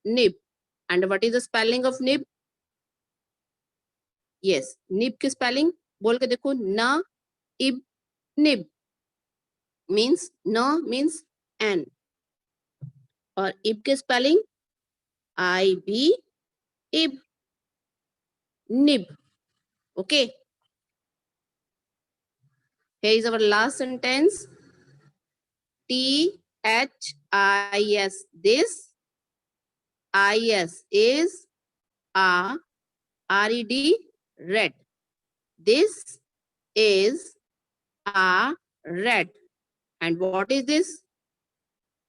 nib. And what is the spelling of nib? Yes, nib की spelling बोल के देखो, na ib nib means na means n, और ib के spelling ib ib nib. Okay. Here is our last sentence. THIS, this. IS is a RED, red. This is a red. And what is this?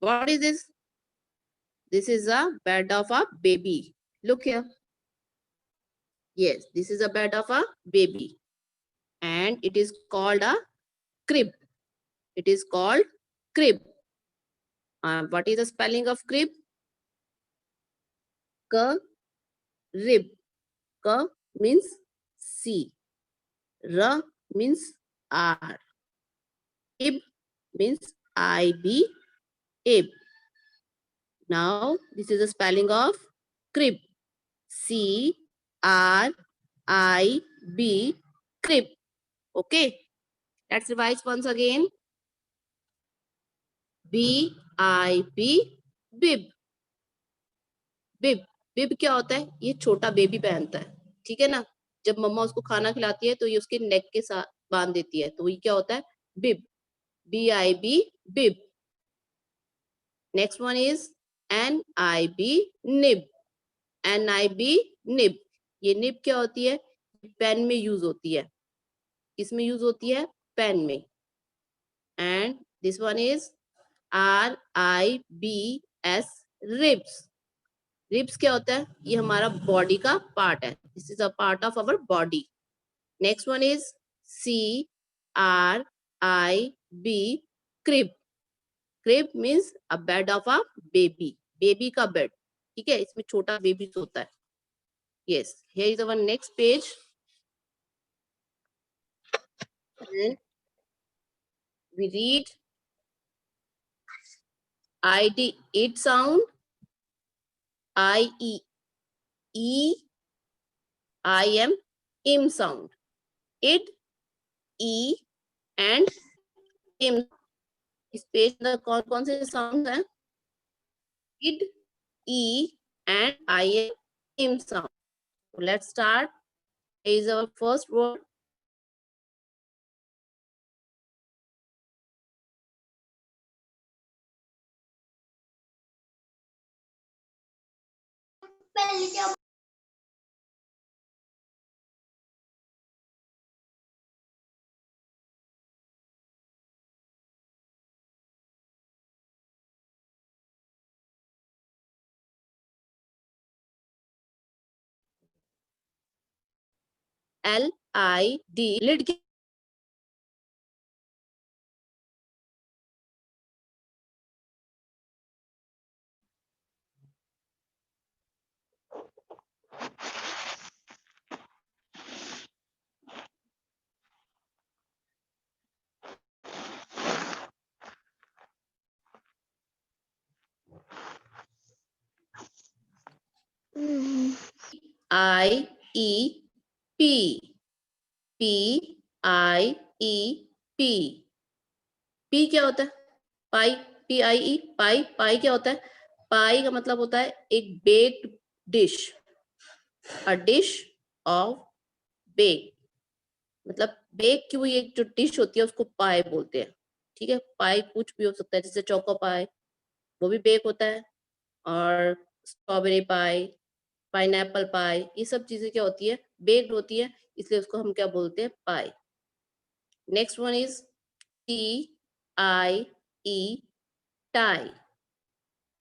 What is this? This is a bed of a baby. Look here. Yes, this is a bed of a baby. And it is called a crib. It is called crib. What is the spelling of crib? Rib. K means C. R means R. Ib means IB. Ib. Now, this is the spelling of crib. C-R-I-B. Crib. Okay. Let's revise once again. B-I-B. Bib. Bib. Bib क्या होता है? ये छोटा baby पहनता है. ठीक है ना? जब मम्मा उसको खाना खिलाती है तो ये उसके नेक के साथ बांध देती है. तो ये क्या होता है? Bib. B-I-B. Bib. Next one is N-I-B. Nib. NIB nib. ये निब क्या होती है? पेन में यूज होती है. किसमें यूज होती है? पेन में. And this one is RIBS ribs. Ribs क्या होता है? ये हमारा बॉडी का पार्ट है. This is a part of our body. Next one is CRIB crib. Crib means a bed of a baby. Baby का बेड. ठीक है, इसमें छोटा बेबी सोता है. Yes, here is our next page. And we read ID it sound, IE IM im sound. It E and im. इस page में कौन से साउंड है? Id, E and IM im sound. So let's start. Here is our first word. LID. Lid. IE P. PIEP. P क्या होता है? पाई. PIE पाई. पाई क्या होता है? पाई का मतलब होता है एक baked dish. A dish of bake. मतलब बेक की हुई एक जो डिश होती है उसको पाई बोलते हैं. ठीक है, पाई कुछ भी हो सकता है, जैसे चोको पाई वो भी बेक होता है, और स्ट्रॉबेरी पाई, पाइनएप्पल पाई, ये सब चीजें क्या होती है? बेक्ड होती है, इसलिए उसको हम क्या बोलते हैं? Pie. Next one is TIE tie.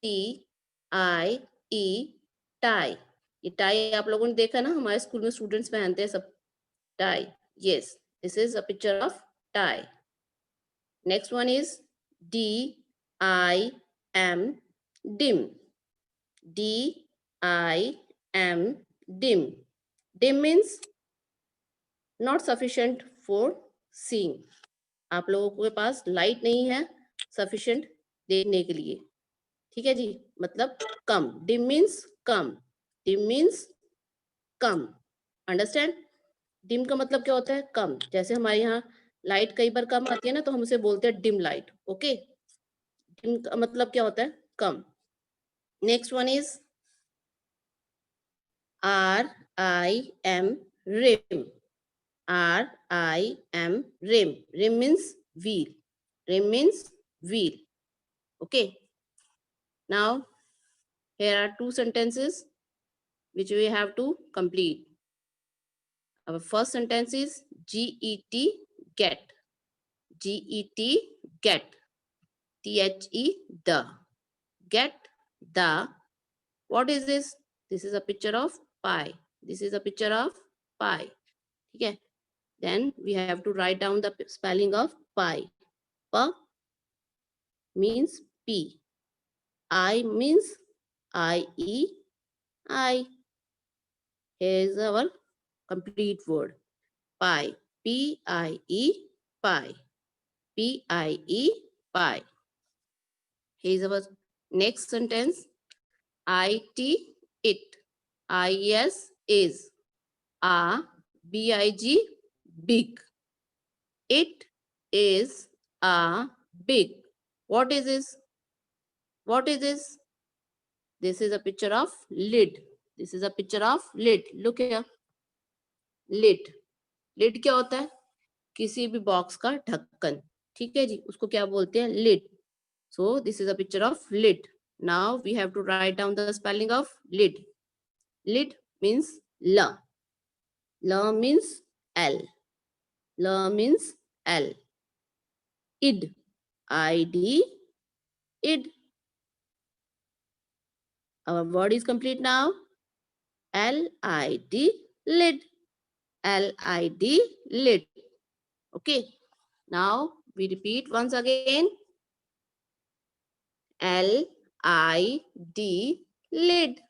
TIE tie. ये टाई आप लोगों ने देखा ना, हमारे स्कूल में स्टूडेंट्स पहनते हैं सब tie. Yes, this is a picture of tie. Next one is DIM dim. DIM dim. Dim means not sufficient for seeing. आप लोगों के पास लाइट नहीं है sufficient देखने के लिए. ठीक है जी, मतलब कम. डिम मीन्स कम. डिम मीन्स कम. अंडरस्टैंड? डिम का मतलब क्या होता है? कम. जैसे हमारे यहाँ लाइट कई बार कम आती है ना, तो हम उसे बोलते हैं डिम लाइट. ओके, डिम का मतलब क्या होता है? Come. Next one is RIM, rim. RIM, rim. Rim means wheel. Rim means wheel. Okay. Now here are two sentences which we have to complete. Our first sentence is GET, get. GET, get. THE, the. Get the. What is this? This is a picture of pie. This is a picture of pie. Okay. Then we have to write down the spelling of pie. P means P. I means IE, I. Here is our complete word. Pie. PIE, pie. PIE, pie. Here is our next sentence. IT, it. IS, is. BIG, big. It is a big. What is this? What is this? This is a picture of lid. This is a picture of lid. Look here. Lid. Lid क्या होता है? किसी भी box का ढक्कन. ठीक है जी, उसको क्या बोलते हैं? Lid. So this is a picture of lid. Now we have to write down the spelling of lid. Lid means L. L means L. L means L. Id. ID. Id. Our word is complete now. LID, lid. LID, lid. Okay. Now we repeat once again. LID, lid.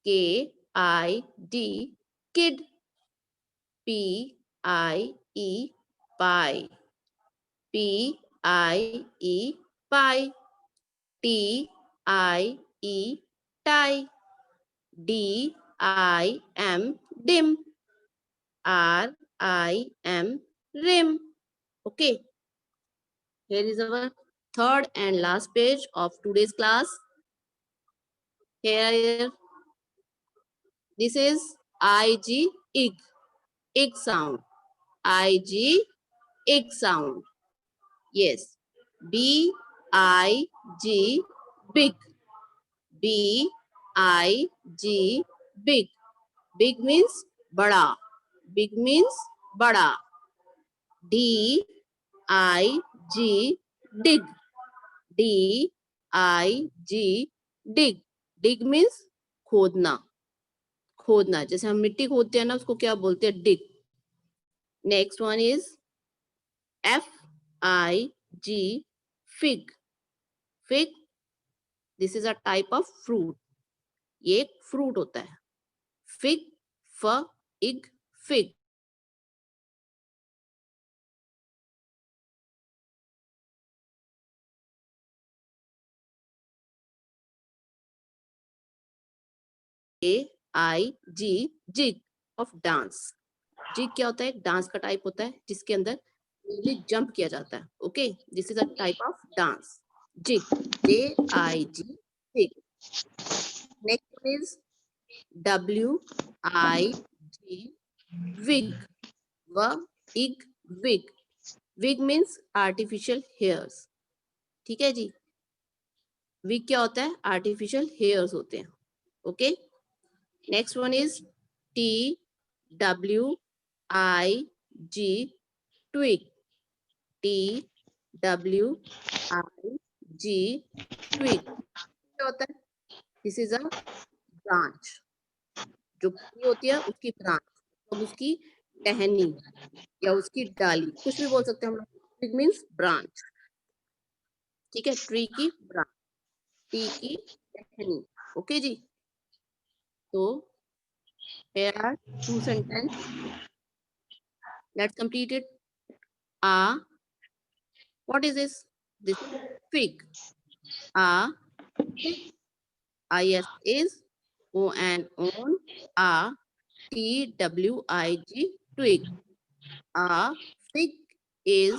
KID, kid. PIE, pie. PIE, pie. TIE, tie. DIM, dim. RIM, rim. Okay. Here is our third and last page of today's class. Here, this is IG, ig, ig sound. IG, ig sound. Yes. BIG, big. BIG, big. Big means bada. Big means bada. DIG, dig. DIG, dig. Dig means खोदना. खोदना. जैसे हम मिट्टी खोदते हैं ना, उसको क्या बोलते हैं? dig. Next one is FIG, fig. Fig. This is a type of fruit. ये एक fruit होता है. Fig, ig, fig. AIG, jig of dance. Jig क्या होता है? एक डांस का टाइप होता है जिसके अंदर जंप किया जाता है. Okay, this is a type of dance. Jig. JIG, jig. Next is WIG, wig. Wig, wig. Wig means artificial hairs. ठीक है जी. विग क्या होता है? आर्टिफिशियल हेयर्स होते हैं. Okay. Next one is TWIG, twig. TWIG, twig. क्या होता है? This is a branch. जो पत्ती होती है उसकी ब्रांच, तो उसकी टहनी या उसकी डाली, कुछ भी बोल सकते हैं हम लोग. Twig means branch. ठीक है, ट्री की ब्रांच, टी की टहनी. ओके जी. तो here are two sentences. Let's complete it. What is this? This is fig. IS is own, a twig, twig. A fig is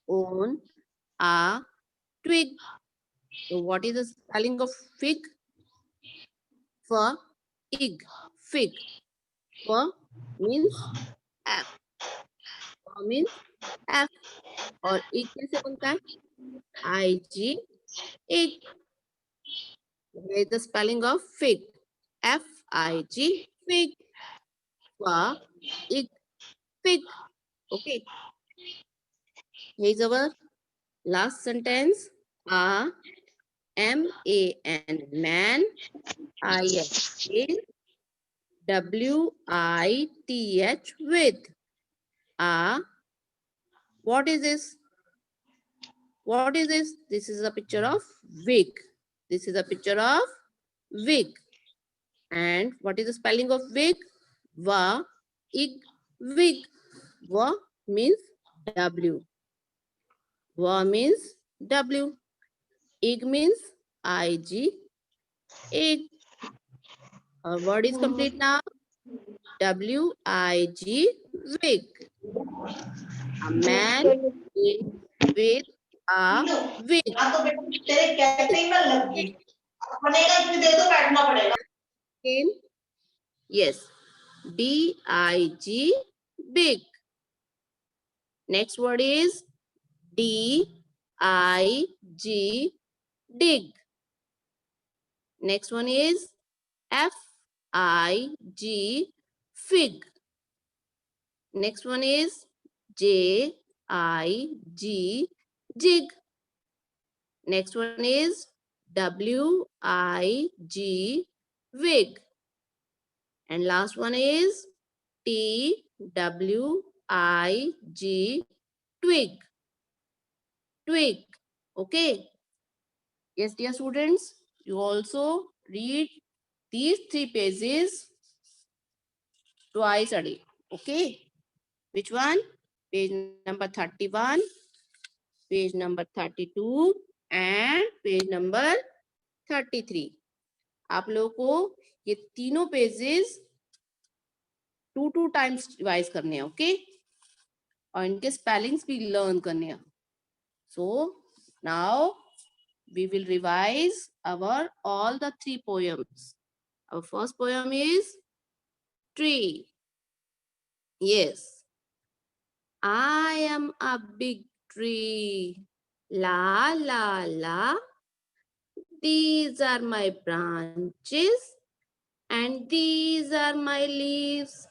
on a twig. So what is the spelling of fig? For ig, fig. For means F. For means F. और ig कैसे बनता है? IG, ig. Where is the spelling of fig? FIG, fig. For ig, fig. Okay. Here is our last sentence. A MAN, man. IS WITH, with. What is this? What is this? This is a picture of wig. This is a picture of wig. And what is the spelling of wig? Va, ig, wig. Va means W. Va means W. Ig means IG. Ig. Our word is complete now. WIG, wig. A man is with a wig. Again, yes. DIG, big. Next word is DIG, dig. Next one is FIG, fig. Next one is JIG, jig. Next one is WIG, wig. And last one is TWIG, twig. Twig. Okay. Yes, dear students, you also read these 3 pages twice a day. Okay. Which one? Page number 31, page number 32 and page number 33. आप लोगों को ये तीनों pages 2 times revise करने हैं. Okay. और इनके spellings भी लर्न करने हैं. So now we will revise our all the 3 poems. Our first poem is tree. Yes. I am a big tree. La la la. These are my branches and these are my leaves.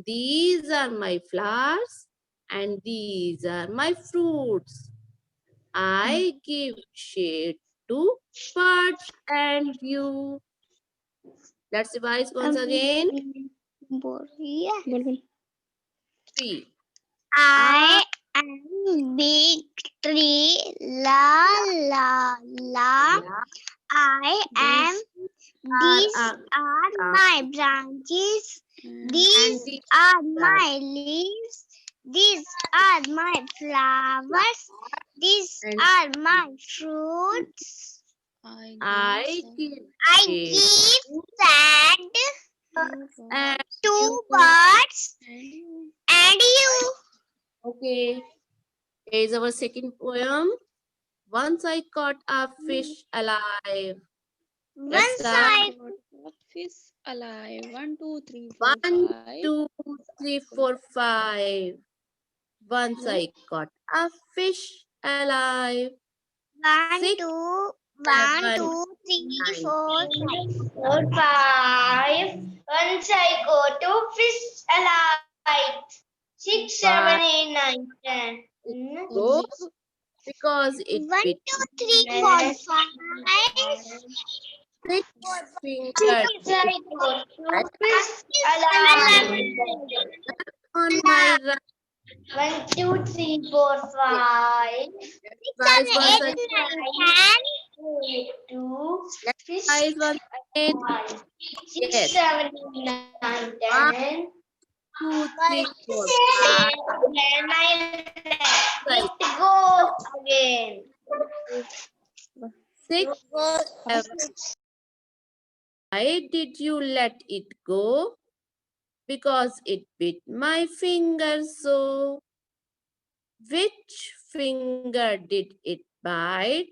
These are my flowers and these are my fruits. I give shade to birds and you. Let's revise once again. Tree. I am big tree. La la la. I am. These are my branches. These are my leaves. These are my flowers. These are my fruits. I give I give sand and to birds and you. okay. Here is our second poem. Once I caught a fish alive. Let's Once start. I Fish alive. 1, 2, 3, 4, 1, 5. 2, 3, 4, 5. Once I caught a fish alive. 1, 6, 2, 1, 7, 2, 3, 9. 4, 5. Once I go to fish alive. 6, 7, 8, 9, 10. Go because it 1, bit 2, 3, 4, 5. 6 fingers Once I go to fish alive. on my right. 1, 2, 3, 4, 5. 6, Guys, 7, once 8, again. 9, 10. 2, fish Guys, once again. 6, Yes. 7, 8, 9, 10. 2, 3, 4, 5. Then I let it go again. 6, 7. Why did you let it go? Because it bit my finger so. Which finger did it bite?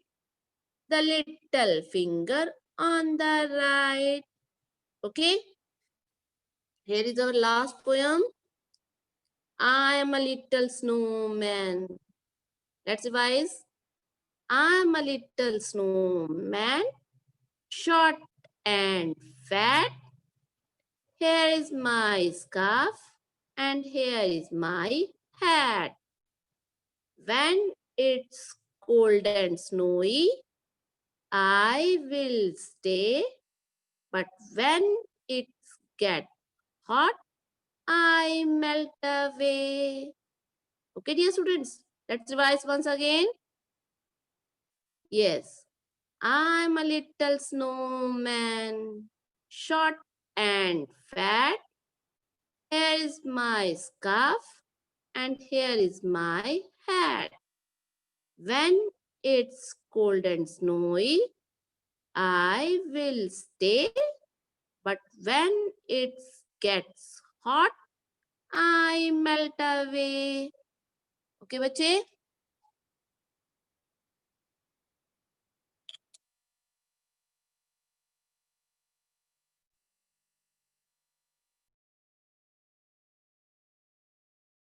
The little finger on the right. Okay. Here is our last poem. I am a little snowman. Let's revise. I am a little snowman, short and fat. Here is my scarf and here is my hat. When it's cold and snowy, I will stay. But when it gets hot, I melt away. Okay, dear students, let's revise once again. Yes, I'm a little snowman, short and fat. Here is my scarf and here is my hat. When it's cold and snowy, I will stay. But when it gets hot, I melt away. Okay, बच्चे